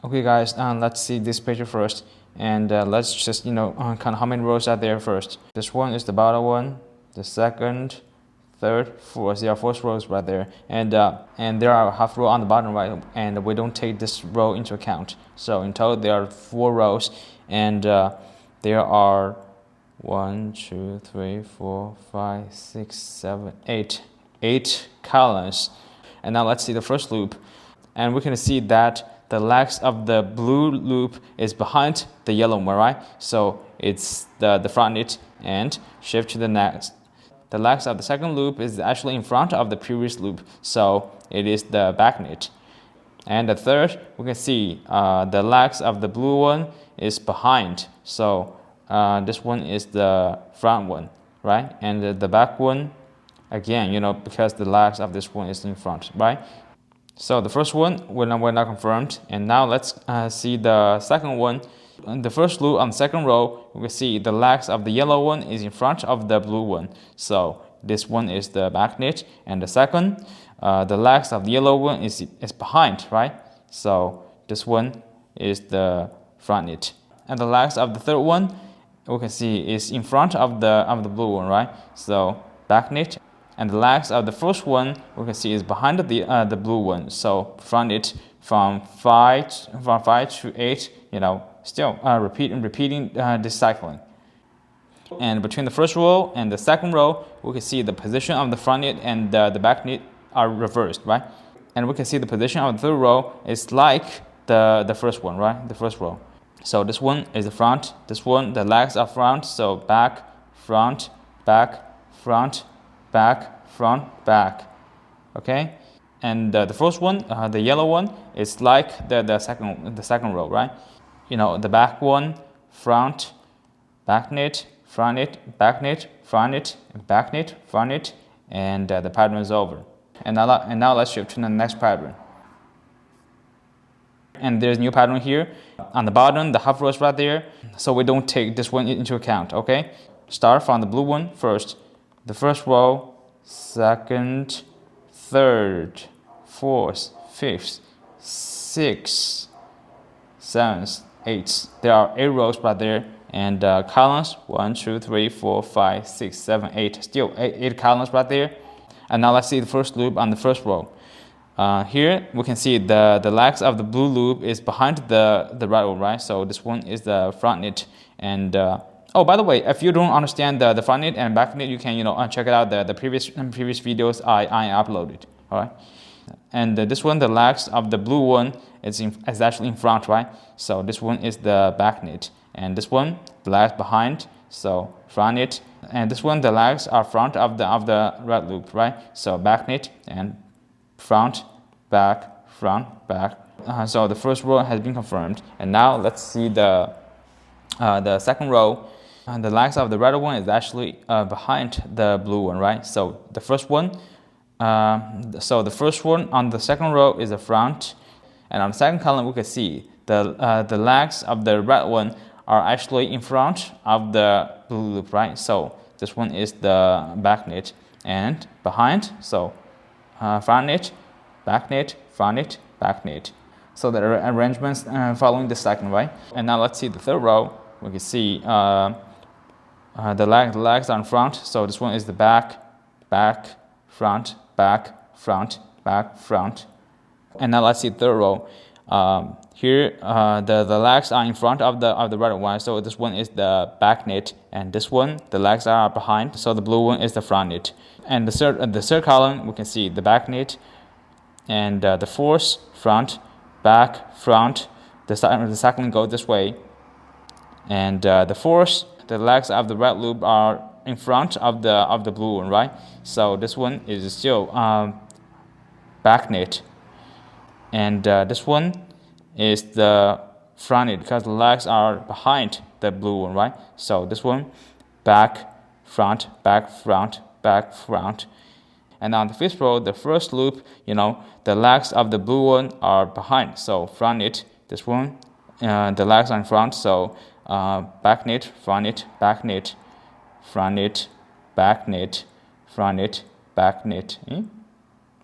Okay guys, let's see this picture first, and let's just count how many rows are there first. This one is the bottom one, the second, third, fourth. There are 4 rows right there, and there are half row on the bottom right, and we don't take this row into account. So in total there are 4 rows, and there are 1, 2, 3, 4, 5, 6, 7, 8 columns. And now let's see the first loop, and we can see that the legs of the blue loop is behind the yellow one, right? So it's the front knit, and shift to the next. The legs of the second loop is actually in front of the previous loop, so it is the back knit. And the third, we can see the legs of the blue one is behind, so this one is the front one, right? And the back one, again, because the legs of this one is in front, right? So the first one we're not confirmed, and now let's see the second one. In the first loop on the second row, we can see the legs of the yellow one is in front of the blue one, so this one is the back knit. And the second, the legs of the yellow one is behind, right? So this one is the front knit. And the legs of the third one, we can see is in front of the blue one, right? So back knit. And the legs of the first one, we can see is behind the blue one, so front knit from 5 to 8. Still repeating this cycling. And between the first row and the second row, we can see the position of the front knit and the back knit are reversed, right? And we can see the position of the third row is like the first one, right? The first row. So this one is the front. This one, the legs are front, so back, front, back, front, back, front, back. Okay, and the first one, the yellow one, is like the second row, right? The back one, front, back knit, front knit, back knit, front knit, back knit, front knit, and the pattern is over. And now let's shift to the next pattern. And there's a new pattern here on the bottom, the half row is right there, so we don't take this one into account. Okay, start from the blue one first. The first row, second, third, fourth, fifth, sixth, seventh, eighth. There are 8 rows right there, and columns 1, 2, 3, 4, 5, 6, 7, 8. Still 8 columns right there. And now let's see the first loop on the first row. Here we can see the legs of the blue loop is behind the red one, right? So this one is the front knit. And oh, by the way, if you don't understand the front knit and back knit, you can check it out the previous videos I uploaded. All right. And this one, the legs of the blue one is actually in front, right? So this one is the back knit, and this one the legs behind, so front knit. And this one the legs are front of the red loop, right? So back knit and front, back, front, back. So the first row has been confirmed, and now let's see the second row. The legs of the red one is actually behind the blue one, right? So the first one, the first one on the second row is the front, and on the second column we can see the legs of the red one are actually in front of the blue loop, right? So this one is the back knit, and behind, so front knit, back knit, front knit, back knit. So the arrangements following the second, right? And now let's see the third row. We can see the legs are in front, so this one is the back, front, back, front, back, front. And now let's see the third row. Here the legs are in front of the red one, so this one is the back knit, and this one the legs are behind, so the blue one is the front knit. And the third column we can see the back knit, and the fourth, front, back, front. The second goes this way, and the fourth, the legs of the red loop are in front of the blue one, right? So this one is still back knit, and this one is the front knit because the legs are behind the blue one, right? So this one, back, front, back, front, back, front. And on the fifth row, the first loop, the legs of the blue one are behind, so front knit. This one, the legs are in front, so back knit, front knit, back knit, front knit, back knit, front knit, back knit.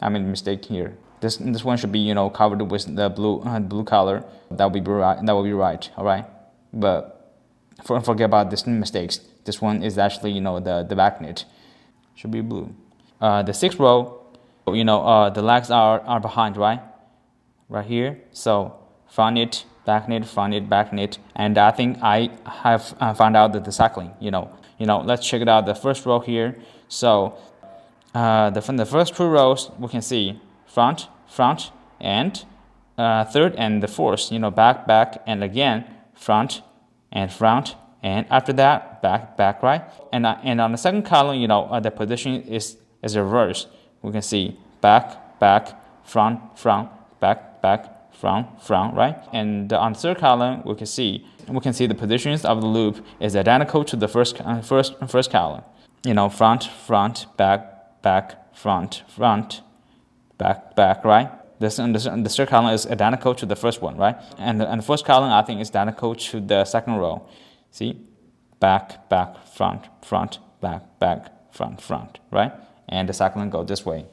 I made a mistake here. This one should be, you know, covered with the blue color. That will be right. That will be right. All right. But forget about this mistakes. This one is actually, you know, the back knit should be blue. The sixth row, you know, the legs are behind, right? Right here. So front knit, back knit, front knit, back knit, and I think I have found out that the cycling. You know, let's check it out. The first row here. So from the first two rows, we can see front, and third and the fourth. You know, back, and again front, and after that back, right? And on the second column, you know, the position is reversed. We can see back, front, back, front, right? And on the third column, we can see the positions of the loop is identical to the first column. You know, front, back, front, back, right? The third column is identical to the first one, right? And the first column, I think, is identical to the second row. See, back, front, back, front, right? And the cycling go this way.